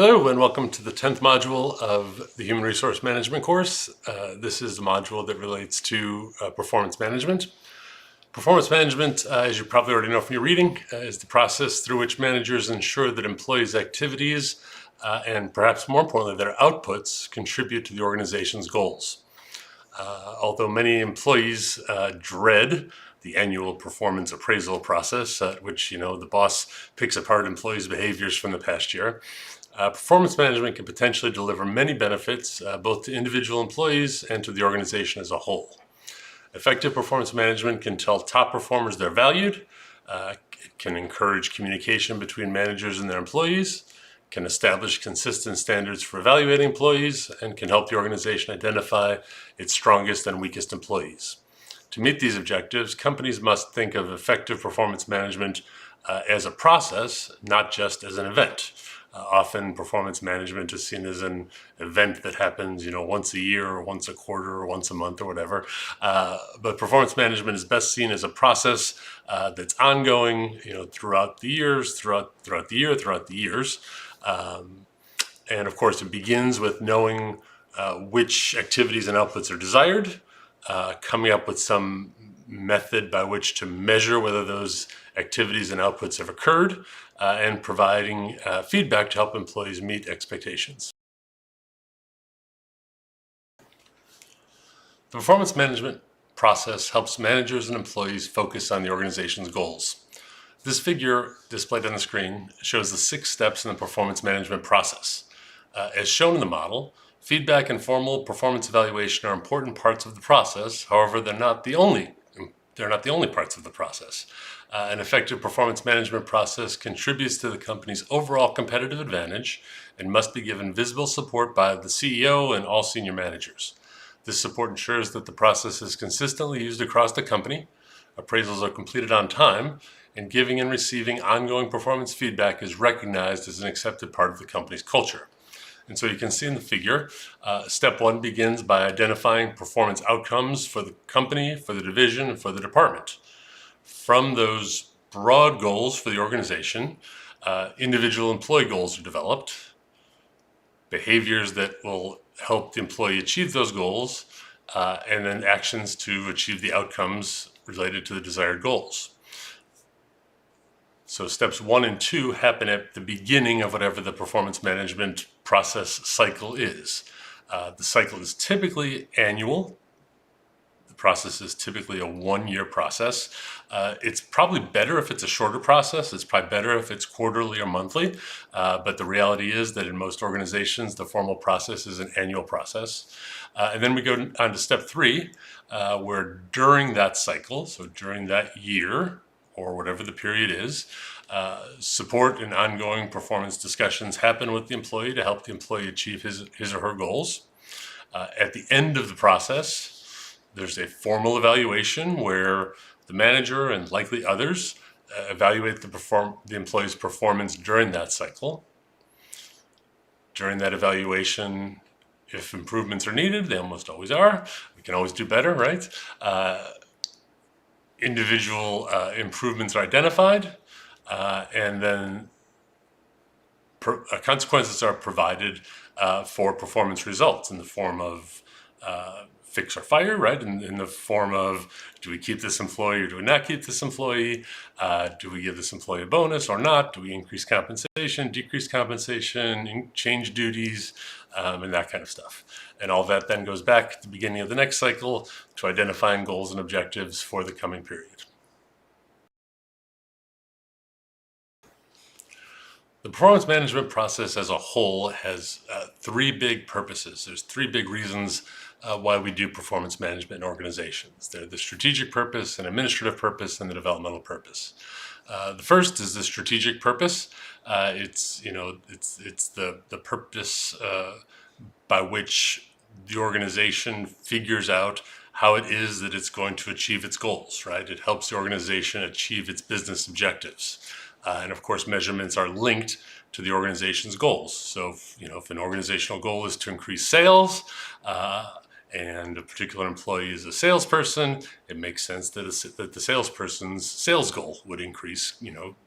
Hello and welcome to the 10th module of the Human Resource Management course. This is the module that relates to performance management. Performance management, as you probably already know from your reading, is the process through which managers ensure that employees' activities and perhaps more importantly, their outputs contribute to the organization's goals. Although many employees dread the annual performance appraisal process at which, the boss picks apart employees' behaviors from the past year, performance management can potentially deliver many benefits, both to individual employees and to the organization as a whole. Effective performance management can tell top performers they're valued, can encourage communication between managers and their employees, can establish consistent standards for evaluating employees, and can help the organization identify its strongest and weakest employees. To meet these objectives, companies must think of effective performance management as a process, not just as an event. Often performance management is seen as an event that happens, once a year or once a quarter or once a month or whatever. But performance management is best seen as a process that's ongoing, throughout the years, throughout the years. And of course, it begins with knowing which activities and outputs are desired, coming up with some method by which to measure whether those activities and outputs have occurred, and providing feedback to help employees meet expectations. The performance management process helps managers and employees focus on the organization's goals. This figure displayed on the screen shows the 6 steps in the performance management process. As shown in the model, feedback and formal performance evaluation are important parts of the process. However, they're not the only parts of the process. An effective performance management process contributes to the company's overall competitive advantage and must be given visible support by the CEO and all senior managers. This support ensures that the process is consistently used across the company, appraisals are completed on time, and giving and receiving ongoing performance feedback is recognized as an accepted part of the company's culture. And so you can see in the figure, step 1 begins by identifying performance outcomes for the company, for the division, and for the department. From those broad goals for the organization, individual employee goals are developed, behaviors that will help the employee achieve those goals, and then actions to achieve the outcomes related to the desired goals. So steps 1 and 2 happen at the beginning of whatever the performance management process cycle is. The cycle is typically annual. The process is typically a 1-year process. It's probably better if it's a shorter process. It's probably better if it's quarterly or monthly. But the reality is that in most organizations, the formal process is an annual process. And then we go on to step 3, where during that cycle, so during that year, or whatever the period is, support and ongoing performance discussions happen with the employee to help the employee achieve his or her goals. At the end of the process, there's a formal evaluation where the manager and likely others evaluate the employee's performance during that cycle. During that evaluation, if improvements are needed, they almost always are. We can always do better, right? Individual improvements are identified, and then consequences are provided for performance results in the form of fix or fire, right? In the form of, do we keep this employee or do we not keep this employee? Do we give this employee a bonus or not? Do we increase compensation, decrease compensation, change duties, and that kind of stuff. And all that then goes back at the beginning of the next cycle to identifying goals and objectives for the coming period. The performance management process as a whole has 3 big purposes. There's 3 big reasons why we do performance management in organizations. They're the strategic purpose, an administrative purpose, and the developmental purpose. The first is the strategic purpose. It's the purpose by which the organization figures out how it is that it's going to achieve its goals, right? It helps the organization achieve its business objectives. And of course, measurements are linked to the organization's goals. So, if an organizational goal is to increase sales, and a particular employee is a salesperson, it makes sense that the salesperson's sales goal would increase,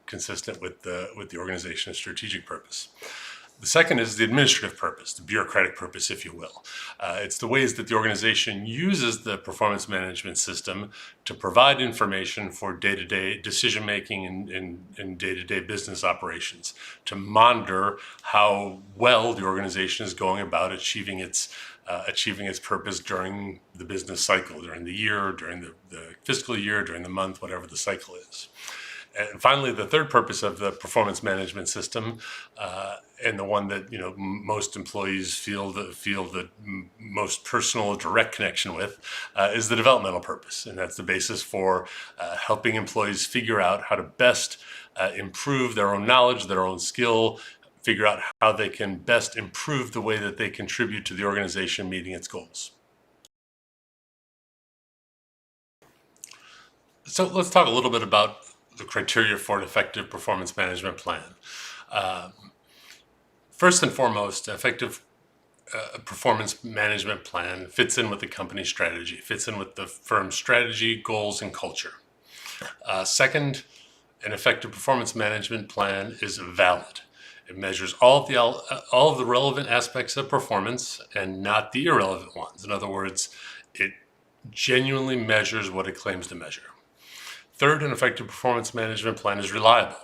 consistent with the organization's strategic purpose. The second is the administrative purpose, the bureaucratic purpose, if you will. It's the ways that the organization uses the performance management system to provide information for day-to-day decision-making and day-to-day business operations, to monitor how well the organization is going about achieving its purpose during the business cycle, during the year, during the fiscal year, during the month, whatever the cycle is. And finally, the third purpose of the performance management system, and the one that most employees feel the most personal, direct connection with, is the developmental purpose, and that's the basis for helping employees figure out how to best improve their own knowledge, their own skill, figure out how they can best improve the way that they contribute to the organization meeting its goals. So let's talk a little bit about the criteria for an effective performance management plan. First and foremost, effective performance management plan fits in with the company strategy, fits in with the firm's strategy, goals, and culture. Second, an effective performance management plan is valid. It measures all of the relevant aspects of performance and not the irrelevant ones. In other words, it genuinely measures what it claims to measure. Third, an effective performance management plan is reliable,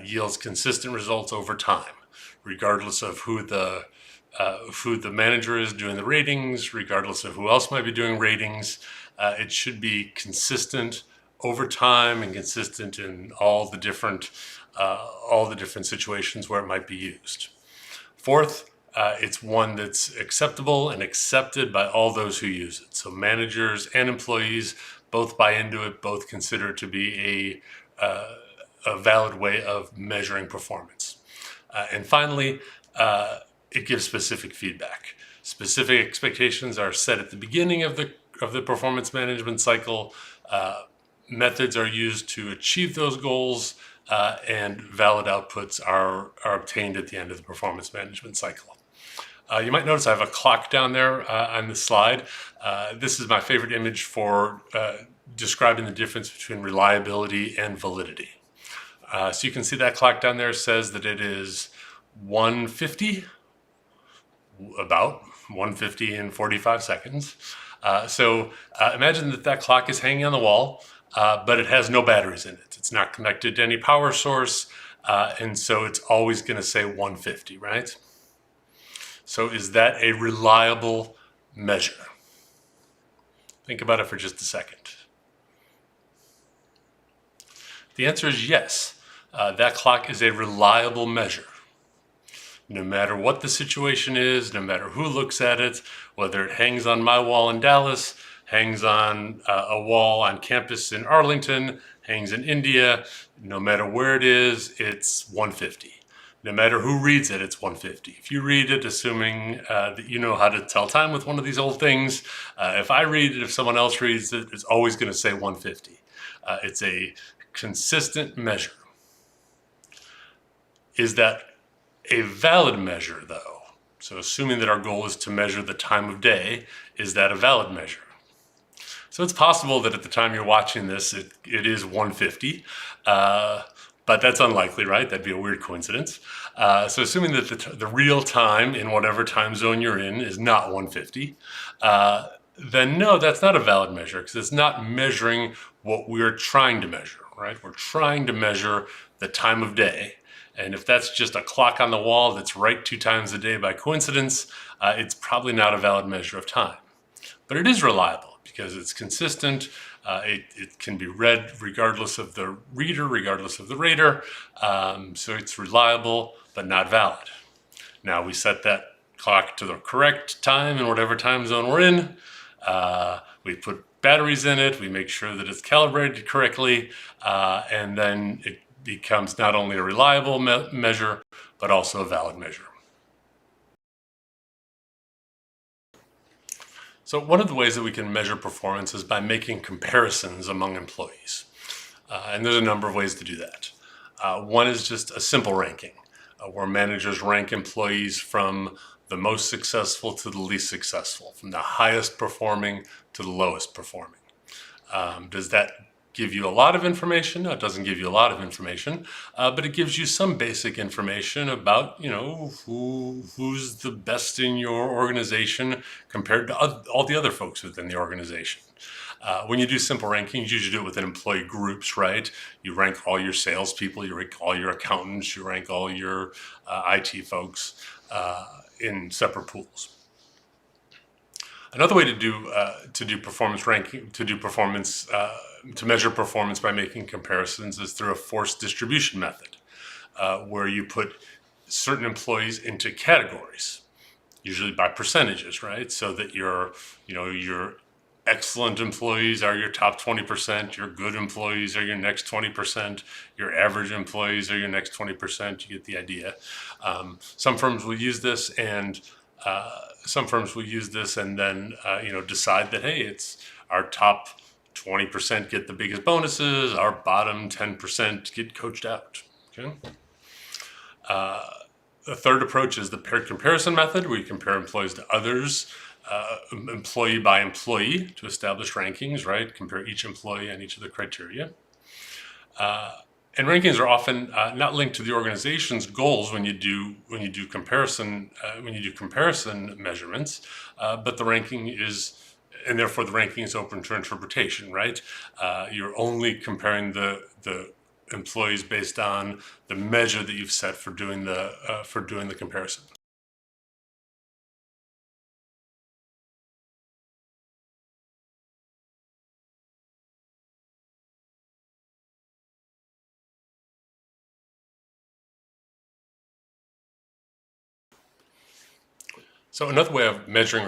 yields consistent results over time, regardless of who the manager is doing the ratings, regardless of who else might be doing ratings. It should be consistent over time and consistent in all the different situations where it might be used. Fourth, it's one that's acceptable and accepted by all those who use it. So managers and employees both buy into it, both consider it to be a valid way of measuring performance. And finally, it gives specific feedback. Specific expectations are set at the beginning of the performance management cycle. Methods are used to achieve those goals, and valid outputs are obtained at the end of the performance management cycle. You might notice I have a clock down there on the slide. This is my favorite image for describing the difference between reliability and validity. So you can see that clock down there says that it is 1:50, about 1:50 in 45 seconds. So imagine that clock is hanging on the wall, but it has no batteries in it. It's not connected to any power source, and so it's always going to say 1:50, right? So is that a reliable measure? Think about it for just a second. The answer is yes. That clock is a reliable measure. No matter what the situation is, no matter who looks at it, whether it hangs on my wall in Dallas, hangs on a wall on campus in Arlington, hangs in India, no matter where it is, it's 1:50. No matter who reads it, it's 1:50. If you read it, assuming that you know how to tell time with one of these old things, if I read it, if someone else reads it, it's always going to say 1:50. It's a consistent measure. Is that a valid measure, though? So assuming that our goal is to measure the time of day, is that a valid measure? So it's possible that at the time you're watching this, it is 1:50, but that's unlikely, right? That'd be a weird coincidence. So assuming that the real time in whatever time zone you're in is not 1:50, then no, that's not a valid measure, because it's not measuring what we're trying to measure, right? We're trying to measure the time of day. And if that's just a clock on the wall that's right 2 times a day by coincidence, it's probably not a valid measure of time. But it is reliable because it's consistent. It can be read regardless of the reader, regardless of the rater. So it's reliable, but not valid. Now we set that clock to the correct time in whatever time zone we're in. We put batteries in it. We make sure that it's calibrated correctly. And then it becomes not only a reliable measure, but also a valid measure. So one of the ways that we can measure performance is by making comparisons among employees. And there's a number of ways to do that. One is just a simple ranking, where managers rank employees from the most successful to the least successful, from the highest performing to the lowest performing. Does that give you a lot of information. No, it doesn't give you a lot of information, but it gives you some basic information about, who's the best in your organization compared to all the other folks within the organization. When you do simple rankings, you usually do it within employee groups, right? You rank all your salespeople, you rank all your accountants, you rank all your IT folks in separate pools. Another way to do performance ranking, to measure performance by making comparisons is through a forced distribution method, where you put certain employees into categories, usually by percentages, right? So that your excellent employees are your top 20%, your good employees are your next 20%, your average employees are your next 20%. You get the idea. Some firms will use this and then decide that, hey, it's our top 20% get the biggest bonuses, our bottom 10% get coached out. Okay. The third approach is the paired comparison method, where you compare employees to others, employee by employee, to establish rankings, right? Compare each employee on each of the criteria. And rankings are often not linked to the organization's goals when you do comparison measurements, but the ranking is, and therefore the ranking is open to interpretation, right? You're only comparing the employees based on the measure that you've set for doing the comparison. So another way of measuring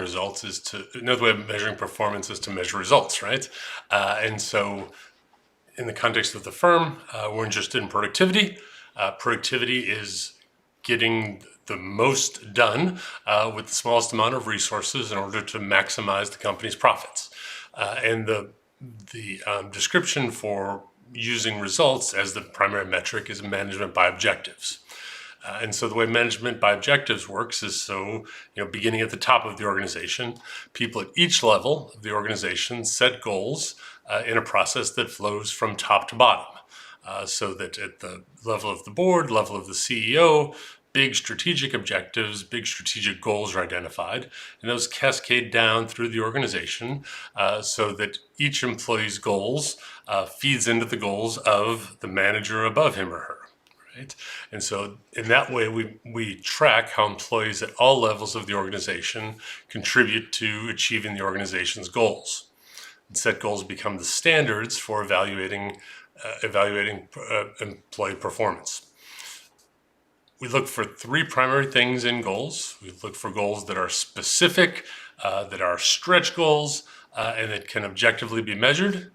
performance is to measure results, right? And so in the context of the firm, we're interested in productivity. Productivity is getting the most done with the smallest amount of resources in order to maximize the company's profits. And the description for using results as the primary metric is management by objectives. And so the way management by objectives works is beginning at the top of the organization, people at each level of the organization set goals in a process that flows from top to bottom. So that at the level of the board, level of the CEO, big strategic objectives, big strategic goals are identified, and those cascade down through the organization so that each employee's goals feeds into the goals of the manager above him or her. Right? And so in that way, we track how employees at all levels of the organization contribute to achieving the organization's goals. And set goals become the standards for evaluating employee performance. We look for three primary things in goals. We look for goals that are specific, that are stretch goals, and that can objectively be measured.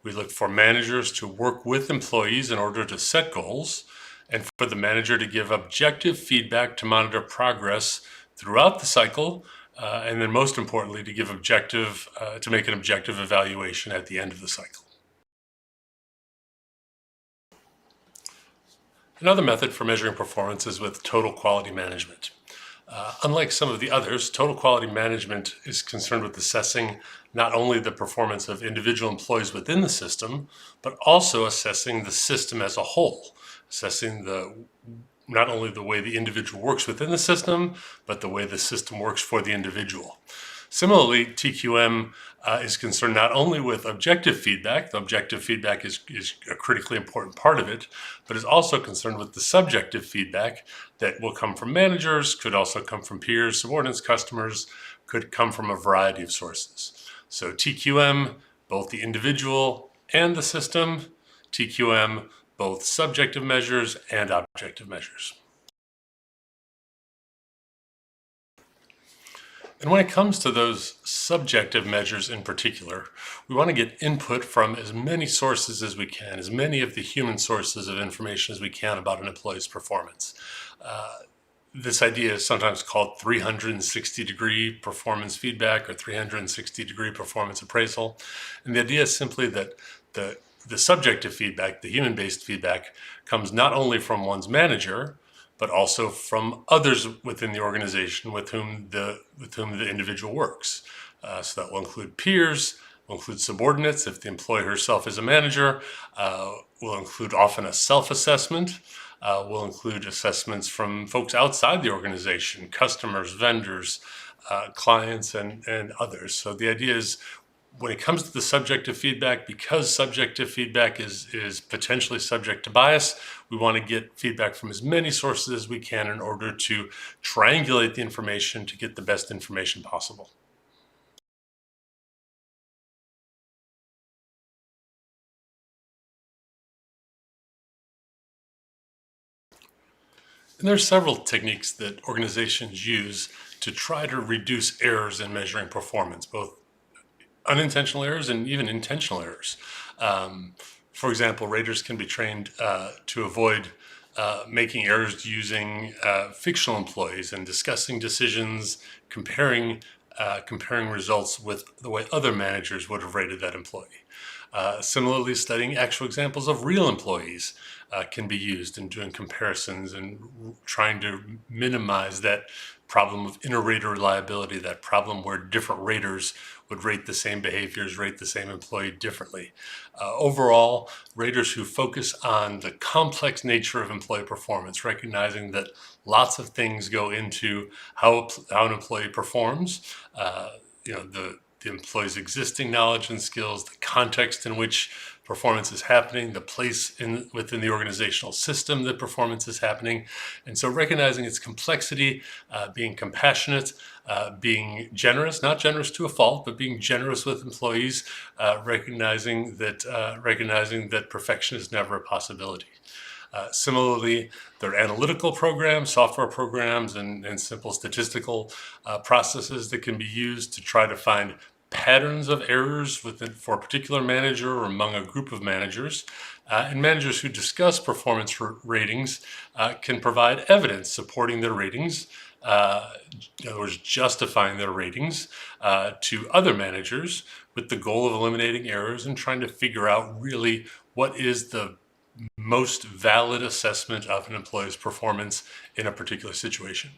We look for managers to work with employees in order to set goals, and for the manager to give objective feedback to monitor progress throughout the cycle, and then most importantly, to make an objective evaluation at the end of the cycle. Another method for measuring performance is with total quality management. Unlike some of the others, total quality management is concerned with assessing not only the performance of individual employees within the system, but also assessing the system as a whole, assessing not only the way the individual works within the system, but the way the system works for the individual. Similarly, TQM is concerned not only with objective feedback, the objective feedback is a critically important part of it, but is also concerned with the subjective feedback that will come from managers, could also come from peers, subordinates, customers, could come from a variety of sources. So TQM, both the individual and the system, TQM, both subjective measures and objective measures. And when it comes to those subjective measures in particular, we want to get input from as many sources as we can, as many of the human sources of information as we can about an employee's performance. This idea is sometimes called 360-degree performance feedback or 360-degree performance appraisal. And the idea is simply that the subjective feedback, the human-based feedback, comes not only from one's manager, but also from others within the organization with whom the individual works. So that will include peers, will include subordinates if the employee herself is a manager, will include often a self-assessment, will include assessments from folks outside the organization, customers, vendors, clients, and others. So the idea is, when it comes to the subjective feedback, because subjective feedback is potentially subject to bias, we want to get feedback from as many sources as we can in order to triangulate the information to get the best information possible. And there are several techniques that organizations use to try to reduce errors in measuring performance, both unintentional errors and even intentional errors. Um, for example, raters can be trained to avoid making errors using fictional employees and discussing decisions, comparing results with the way other managers would have rated that employee. Similarly, studying actual examples of real employees can be used in doing comparisons and trying to minimize that problem of inter-rater reliability, that problem where different raters would rate the same behaviors, rate the same employee differently. Overall, raters who focus on the complex nature of employee performance, recognizing that lots of things go into how an employee performs, the employee's existing knowledge and skills, the context in which performance is happening, the place within the organizational system that performance is happening. And so recognizing its complexity, being compassionate, being generous, not generous to a fault, but being generous with employees, recognizing that perfection is never a possibility. Similarly, there are analytical programs, software programs, and simple statistical processes that can be used to try to find patterns of errors for a particular manager or among a group of managers. And managers who discuss performance ratings can provide evidence supporting their ratings, in other words, justifying their ratings to other managers with the goal of eliminating errors and trying to figure out really what is the most valid assessment of an employee's performance in a particular situation.